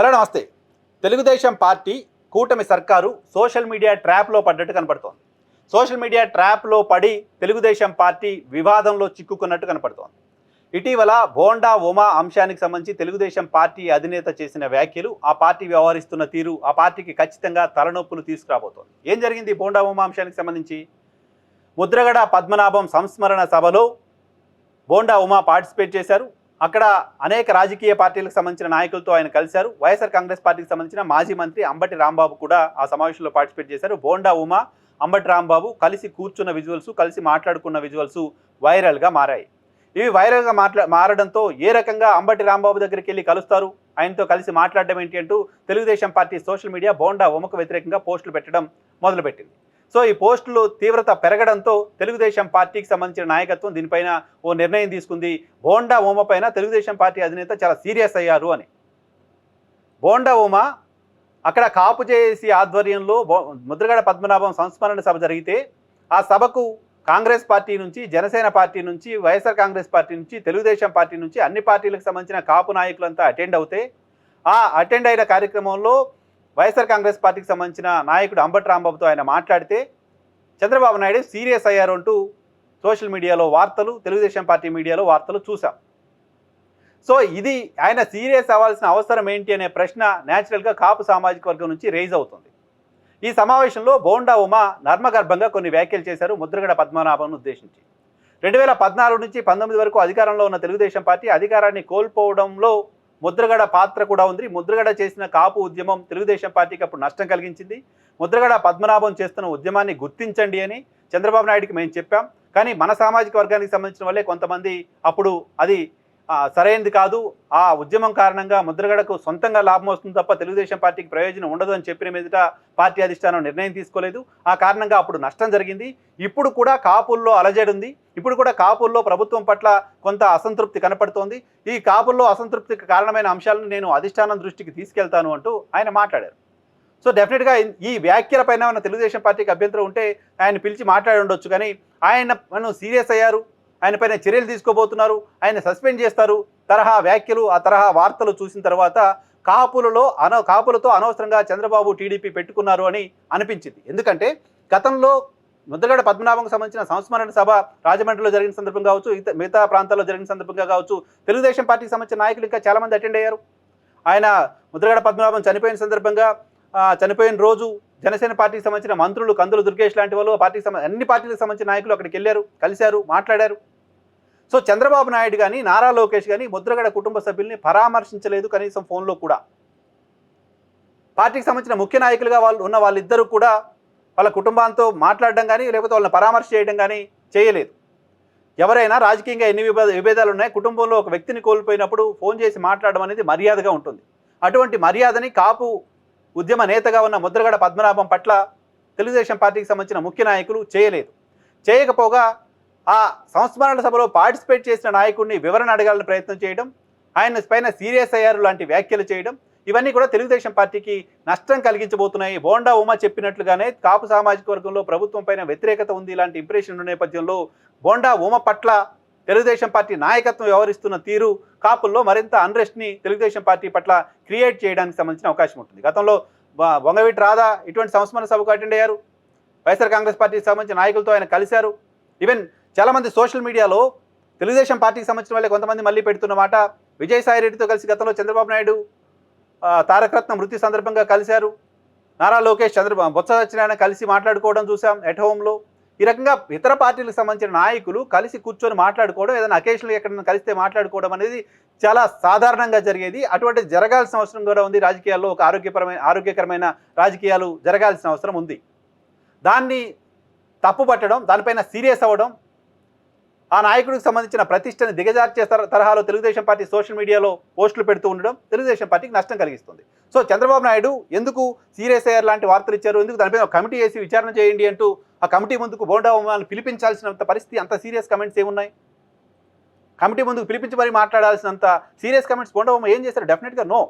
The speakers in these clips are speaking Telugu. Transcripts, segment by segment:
హలో నమస్తే. తెలుగుదేశం పార్టీ కూటమి సర్కారు సోషల్ మీడియా ట్రాప్లో పడ్డట్టు కనపడుతోంది. సోషల్ మీడియా ట్రాప్లో పడి తెలుగుదేశం పార్టీ వివాదంలో చిక్కుకున్నట్టు కనపడుతోంది. ఇటీవల బోండా ఉమా అంశానికి సంబంధించి తెలుగుదేశం పార్టీ అధినేత చేసిన వ్యాఖ్యలు, ఆ పార్టీ వ్యవహరిస్తున్న తీరు ఆ పార్టీకి ఖచ్చితంగా తలనొప్పులు తీసుకురాబోతోంది. ఏం జరిగింది బోండా ఉమా అంశానికి సంబంధించి? ముద్రగడ పద్మనాభం సంస్మరణ సభలో బోండా ఉమా పార్టిసిపేట్ చేశారు. అక్కడ అనేక రాజకీయ పార్టీలకు సంబంధించిన నాయకులతో ఆయన కలిశారు. వైఎస్ఆర్ కాంగ్రెస్ పార్టీకి సంబంధించిన మాజీ మంత్రి అంబటి రాంబాబు కూడా ఆ సమావేశంలో పార్టిసిపేట్ చేశారు. బోండా ఉమా, అంబటి రాంబాబు కలిసి కూర్చున్న విజువల్స్, కలిసి మాట్లాడుకున్న విజువల్స్ వైరల్గా మారాయి. ఇవి వైరల్గా మారడంతో ఏ రకంగా అంబటి రాంబాబు దగ్గరికి వెళ్ళి కలుస్తారు, ఆయనతో కలిసి మాట్లాడడం ఏంటి అంటూ Telugu Desam party social media Bonda ఉమకు వ్యతిరేకంగా పోస్టులు పెట్టడం మొదలుపెట్టింది. సో ఈ పోస్టులు తీవ్రత పెరగడంతో తెలుగుదేశం పార్టీకి సంబంధించిన నాయకత్వం దీనిపైన ఓ నిర్ణయం తీసుకుంది. బోండా ఉమ పైన తెలుగుదేశం పార్టీ అధినేత చాలా సీరియస్ అయ్యారు అని. బోండా ఉమ అక్కడ కాపు చేసి ఆధ్వర్యంలో ముద్రగడ పద్మనాభం సంస్మరణ సభ జరిగితే ఆ సభకు కాంగ్రెస్ పార్టీ నుంచి, జనసేన పార్టీ నుంచి, వైఎస్ఆర్ కాంగ్రెస్ పార్టీ నుంచి, తెలుగుదేశం పార్టీ నుంచి అన్ని పార్టీలకు సంబంధించిన కాపు నాయకులంతా అటెండ్ అవుతే ఆ అటెండ్ అయిన కార్యక్రమంలో వైఎస్ఆర్ కాంగ్రెస్ పార్టీకి సంబంధించిన నాయకుడు అంబటి రాంబాబుతో ఆయన మాట్లాడితే చంద్రబాబు నాయుడు సీరియస్ అయ్యారు అంటూ సోషల్ మీడియాలో వార్తలు, తెలుగుదేశం పార్టీ మీడియాలో వార్తలు చూసాం. సో ఇది ఆయన సీరియస్ అవ్వాల్సిన అవసరం ఏంటి అనే ప్రశ్న న్యాచురల్గా కాపు సామాజిక వర్గం నుంచి రైజ్ అవుతుంది. ఈ సమావేశంలో బోండా ఉమా నర్మగర్భంగా కొన్ని వ్యాఖ్యలు చేశారు ముద్రగడ పద్మనాభంను ఉద్దేశించి. 2014 నుంచి 19 వరకు అధికారంలో ఉన్న తెలుగుదేశం పార్టీ అధికారాన్ని కోల్పోవడంలో ముద్రగడ పాత్ర కూడా ఉంది. ముద్రగడ చేసిన కాపు ఉద్యమం తెలుగుదేశం పార్టీకి అప్పుడు నష్టం కలిగించింది. ముద్రగడ పద్మనాభం చేస్తున్న ఉద్యమాన్ని గుర్తించండి అని చంద్రబాబు నాయుడికి మేము చెప్పాం. కానీ మన సామాజిక వర్గానికి సంబంధించిన వాళ్ళే కొంతమంది అప్పుడు అది సరైనది కాదు, ఆ ఉద్యమం కారణంగా ముద్రగడకు సొంతంగా లాభం వస్తుంది తప్ప తెలుగుదేశం పార్టీకి ప్రయోజనం ఉండదు అని చెప్పిన మీదట పార్టీ అధిష్టానం నిర్ణయం తీసుకోలేదు. ఆ కారణంగా అప్పుడు నష్టం జరిగింది. ఇప్పుడు కూడా కాపుల్లో అలజడి ఉంది. ఇప్పుడు కూడా కాపుల్లో ప్రభుత్వం పట్ల కొంత అసంతృప్తి కనపడుతోంది. ఈ కాపుల్లో అసంతృప్తికి కారణమైన అంశాలను నేను అధిష్టానం దృష్టికి తీసుకెళ్తాను అంటూ ఆయన మాట్లాడారు. సో డెఫినెట్గా ఈ వ్యాఖ్యల పైన ఉన్న తెలుగుదేశం పార్టీకి అభ్యంతరం ఉంటే ఆయన పిలిచి మాట్లాడి ఉండొచ్చు. కానీ ఆయన సీరియస్ అయ్యారు, ఆయన పైన చర్యలు తీసుకోబోతున్నారు, ఆయన సస్పెండ్ చేస్తారు తరహా వ్యాఖ్యలు, ఆ తరహా వార్తలు చూసిన తర్వాత కాపులతో అనవసరంగా చంద్రబాబు టీడీపీ పెట్టుకున్నారు అని అనిపించింది. ఎందుకంటే గతంలో ముద్రగడ పద్మనాభంకు సంబంధించిన సంస్మరణ సభ రాజమండ్రిలో జరిగిన సందర్భం కావచ్చు, మిగతా ప్రాంతాల్లో జరిగిన సందర్భంగా కావచ్చు, తెలుగుదేశం పార్టీకి సంబంధించిన నాయకులు ఇంకా చాలామంది అటెండ్ అయ్యారు. ఆయన ముద్రగడ పద్మనాభం చనిపోయిన సందర్భంగా, చనిపోయిన రోజు జనసేన పార్టీకి సంబంధించిన మంత్రులు కందుల దుర్గేష్ లాంటి వాళ్ళు అన్ని పార్టీలకు సంబంధించిన నాయకులు అక్కడికి వెళ్ళారు, కలిశారు, మాట్లాడారు. సో చంద్రబాబు నాయుడు కానీ, నారా లోకేష్ కానీ ముద్రగడ కుటుంబ సభ్యుల్ని పరామర్శించలేదు కనీసం ఫోన్లో కూడా. పార్టీకి సంబంధించిన ముఖ్య నాయకులుగా ఉన్న వాళ్ళిద్దరూ కూడా వాళ్ళ కుటుంబాలతో మాట్లాడడం కానీ, లేకపోతే వాళ్ళని పరామర్శ చేయడం కానీ చేయలేదు. ఎవరైనా రాజకీయంగా ఎన్ని విభేదాలు ఉన్నాయి, కుటుంబంలో ఒక వ్యక్తిని కోల్పోయినప్పుడు ఫోన్ చేసి మాట్లాడడం అనేది మర్యాదగా ఉంటుంది. అటువంటి మర్యాదని కాపు ఉద్యమ నేతగా ఉన్న ముద్రగడ పద్మనాభం పట్ల తెలుగుదేశం పార్టీకి సంబంధించిన ముఖ్య నాయకులు చేయలేదు. చేయకపోగా ఆ సంస్మరణ సభలో పార్టిసిపేట్ చేసిన నాయకుడిని వివరణ అడగాలని ప్రయత్నం చేయడం, ఆయన పైన సీరియస్ అయ్యారు లాంటి వ్యాఖ్యలు చేయడం, ఇవన్నీ కూడా తెలుగుదేశం పార్టీకి నష్టం కలిగించబోతున్నాయి. బోండా ఉమా చెప్పినట్లుగానే కాపు సామాజిక వర్గంలో ప్రభుత్వం పైన వ్యతిరేకత ఉంది ఇలాంటి ఇంప్రెషన్ ఉన్న నేపథ్యంలో బోండా ఉమ పట్ల తెలుగుదేశం పార్టీ నాయకత్వం వ్యవహరిస్తున్న తీరు కాపుల్లో మరింత అన్రెస్ట్ని తెలుగుదేశం పార్టీ పట్ల క్రియేట్ చేయడానికి సంబంధించిన అవకాశం ఉంటుంది. గతంలో బొంగవీటి రాధా ఇటువంటి సంస్మరణ సభకు అటెండ్ అయ్యారు. వైఎస్ఆర్ కాంగ్రెస్ పార్టీకి సంబంధించిన నాయకులతో ఆయన కలిశారు. ఈవెన్ చాలామంది సోషల్ మీడియాలో తెలుగుదేశం పార్టీకి సంబంధించిన వాళ్ళే కొంతమంది మళ్ళీ పెడుతున్న మాట, విజయసాయి రెడ్డితో కలిసి గతంలో చంద్రబాబు నాయుడు తారకరత్న మృతి సందర్భంగా కలిశారు. నారా లోకేష్ బొత్స సత్యనారాయణ కలిసి మాట్లాడుకోవడం చూసాం ఎట్ హోమ్లో. ఈ రకంగా ఇతర పార్టీలకు సంబంధించిన నాయకులు కలిసి కూర్చొని మాట్లాడుకోవడం, ఏదైనా అకేషన్లో ఎక్కడైనా కలిస్తే మాట్లాడుకోవడం అనేది చాలా సాధారణంగా జరిగేది. అటువంటి జరగాల్సిన అవసరం కూడా ఉంది. రాజకీయాల్లో ఒక ఆరోగ్యకరమైన రాజకీయాలు జరగాల్సిన అవసరం ఉంది. దాన్ని తప్పుపట్టడం, దానిపైన సీరియస్ అవ్వడం, ఆ నాయకుడికి సంబంధించిన ప్రతిష్టని దిగజార్చే తరహాలో తెలుగుదేశం పార్టీ సోషల్ మీడియాలో పోస్టులు పెడుతూ ఉండడం తెలుగుదేశం పార్టీకి నష్టం కలిగిస్తుంది. సో చంద్రబాబు నాయుడు ఎందుకు సీరియస్ అయ్యారు లాంటి వార్తలు ఇచ్చారు, ఎందుకు దానిపైన కమిటీ వేసి విచారణ చేయండి అంటూ ఆ కమిటీ ముందుకు బోండా ఉమాను పిలిపించాల్సినంత పరిస్థితి, అంత సీరియస్ కమెంట్స్ ఏమున్నాయి? కమిటీ ముందుకు పిలిపించి మరీ మాట్లాడాల్సినంత సీరియస్ కమెంట్స్ బోండా ఉమా ఏం చేశారు? డెఫినెట్గా నో.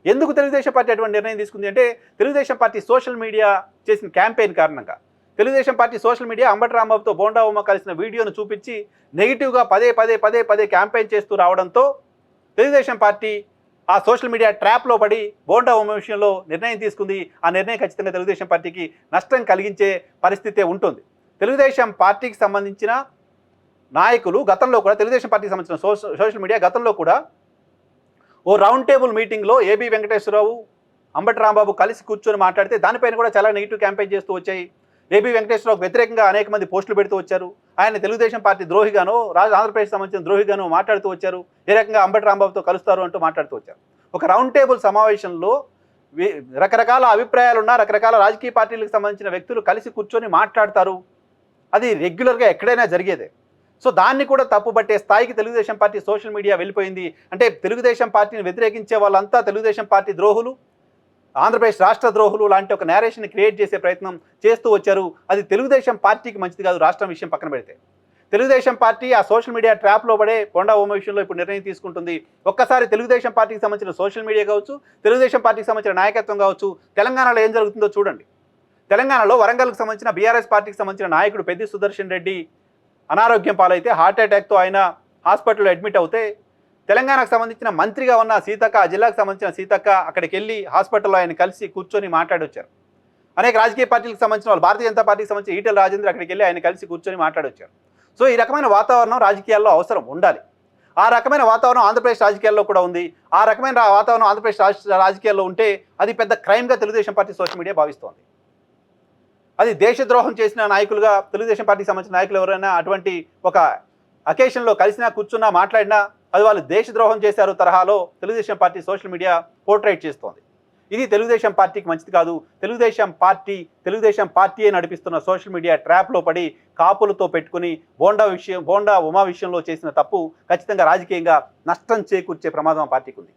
ఎందుకు తెలుగుదేశం పార్టీ అటువంటి నిర్ణయం తీసుకుంది అంటే తెలుగుదేశం పార్టీ సోషల్ మీడియా చేసిన క్యాంపెయిన్ కారణంగా. Telugu Desam party social media Ambati రాంబాబుతో బోండా ఉమ కలిసిన వీడియోను చూపించి నెగిటివ్గా పదే క్యాంపెయిన్ చేస్తూ రావడంతో తెలుగుదేశం పార్టీ ఆ సోషల్ మీడియా ట్రాప్లో పడి బోండా ఉమ విషయంలో నిర్ణయం తీసుకుంది. ఆ నిర్ణయం ఖచ్చితంగా తెలుగుదేశం పార్టీకి నష్టం కలిగించే పరిస్థితే ఉంటుంది. తెలుగుదేశం పార్టీకి సంబంధించిన నాయకులు గతంలో కూడా, తెలుగుదేశం పార్టీకి సంబంధించిన సోషల్ మీడియా గతంలో కూడా ఓ రౌండ్ టేబుల్ మీటింగ్లో ఏబీ వెంకటేశ్వరరావు, అంబటి రాంబాబు కలిసి కూర్చొని మాట్లాడితే దానిపైన కూడా చాలా నెగిటివ్ క్యాంపెయిన్ చేస్తూ వచ్చాయి. ఏబీ వెంకటేశ్వరరావుకు వ్యతిరేకంగా అనేక మంది పోస్టులు పెడుతూ వచ్చారు. ఆయన తెలుగుదేశం పార్టీ ద్రోహిగానో, ఆంధ్రప్రదేశ్ సంబంధించిన ద్రోహిగానో మాట్లాడుతూ వచ్చారు. ఏ రకంగా అంబటి రాంబాబుతో కలుస్తారు అంటూ మాట్లాడుతూ వచ్చారు. ఒక రౌండ్ టేబుల్ సమావేశంలో రకరకాల అభిప్రాయాలున్న రకరకాల రాజకీయ పార్టీలకు సంబంధించిన వ్యక్తులు కలిసి కూర్చొని మాట్లాడతారు. అది రెగ్యులర్గా ఎక్కడైనా జరిగేదే. సో దాన్ని కూడా తప్పుపట్టే స్థాయికి తెలుగుదేశం పార్టీ సోషల్ మీడియా వెళ్ళిపోయింది. అంటే తెలుగుదేశం పార్టీని వ్యతిరేకించే వాళ్ళంతా తెలుగుదేశం పార్టీ ద్రోహులు, ఆంధ్రప్రదేశ్ రాష్ట్ర ద్రోహులు లాంటి ఒక నేరేషన్ని క్రియేట్ చేసే ప్రయత్నం చేస్తూ వచ్చారు. అది తెలుగుదేశం పార్టీకి మంచిది కాదు. రాష్ట్రం విషయం పక్కన పెడితే తెలుగుదేశం పార్టీ ఆ సోషల్ మీడియా ట్రాప్లో పడే బోండా ఉమ విషయంలో ఇప్పుడు నిర్ణయం తీసుకుంటుంది. ఒక్కసారి తెలుగుదేశం పార్టీకి సంబంధించిన సోషల్ మీడియా కావచ్చు, తెలుగుదేశం పార్టీకి సంబంధించిన నాయకత్వం కావచ్చు, తెలంగాణలో ఏం జరుగుతుందో చూడండి. తెలంగాణలో వరంగల్కి సంబంధించిన బీఆర్ఎస్ పార్టీకి సంబంధించిన నాయకుడు పెద్ది సుదర్శన్ రెడ్డి అనారోగ్యం పాలైతే, హార్ట్ అటాక్తో ఆయన హాస్పిటల్లో అడ్మిట్ అవుతే, తెలంగాణకు సంబంధించిన మంత్రిగా ఉన్న సీతక్క, ఆ జిల్లాకు సంబంధించిన సీతక్క అక్కడికి వెళ్ళి హాస్పిటల్లో ఆయన కలిసి కూర్చొని మాట్లాడొచ్చారు. అనేక రాజకీయ పార్టీలకు సంబంధించిన వాళ్ళు, భారతీయ జనతా పార్టీకి సంబంధించిన ఈటెల రాజేంద్ర అక్కడికి వెళ్ళి ఆయన కలిసి కూర్చొని మాట్లాడొచ్చారు. సో ఈ రకమైన వాతావరణం రాజకీయాల్లో అవసరం ఉండాలి. ఆ రకమైన వాతావరణం ఆంధ్రప్రదేశ్ రాజకీయాల్లో కూడా ఉంది. ఆ రకమైన వాతావరణం ఆంధ్రప్రదేశ్ రాజకీయాల్లో ఉంటే అది పెద్ద క్రైమ్గా తెలుగుదేశం పార్టీ సోషల్ మీడియా భావిస్తోంది. అది దేశద్రోహం చేసిన నాయకులుగా తెలుగుదేశం పార్టీకి సంబంధించిన నాయకులు ఎవరైనా అటువంటి ఒక అకేషన్లో కలిసినా, కూర్చున్నా, మాట్లాడినా అది వాళ్ళు దేశద్రోహం చేశారు తరహాలో Telugu Desam party social media portrait చేస్తోంది. ఇది తెలుగుదేశం పార్టీకి మంచిది కాదు. తెలుగుదేశం పార్టీయే నడిపిస్తున్న సోషల్ మీడియా ట్రాప్లో పడి కాపులతో పెట్టుకుని బోండా ఉమా విషయంలో చేసిన తప్పు ఖచ్చితంగా రాజకీయంగా నష్టం చేకూర్చే ప్రమాదం పార్టీకి ఉంది.